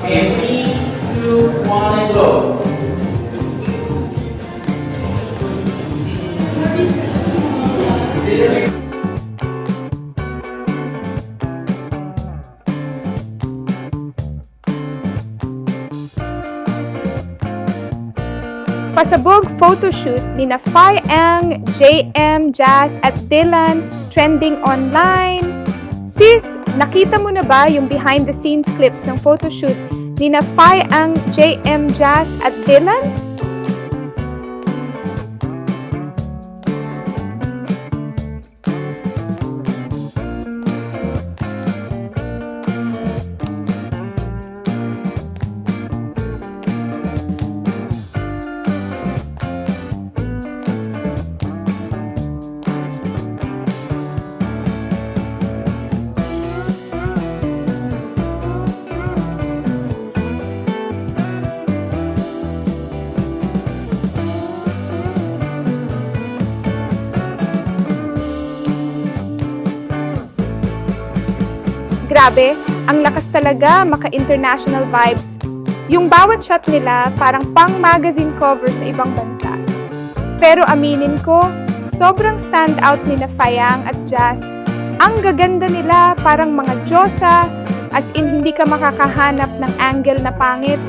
Okay, 3, 2, 1, and go. Pasabog photoshoot ni na Phi Ang, JM, Jazz at Dylan trending online. Sis, nakita mo na ba yung behind the scenes clips ng photoshoot ni na Phi Ang, JM, Jazz at Dylan? Grabe, ang lakas talaga maka-international vibes. Yung bawat shot nila parang pang-magazine cover sa ibang bansa. Pero aminin ko, sobrang stand-out ni na Phi Ang at Jazz. Ang gaganda nila parang mga diyosa, as in hindi ka makakahanap ng angle na pangit.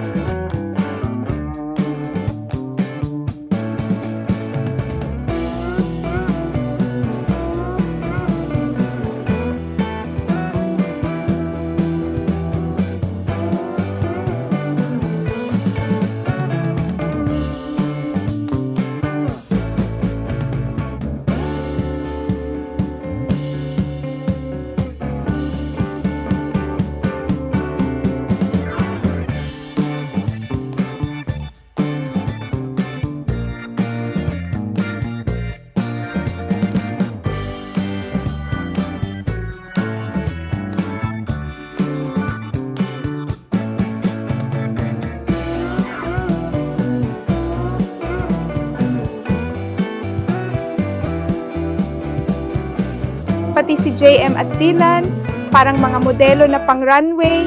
Pati si JM at Dylan, parang mga modelo na pang runway.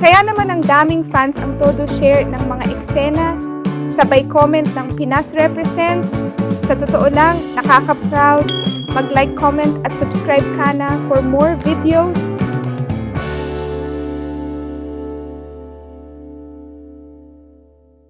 Kaya naman ang daming fans ang todo share ng mga eksena, sabay comment ng Pinas represent. Sa totoo lang, nakaka-proud. Mag-like, comment at subscribe ka na for more videos.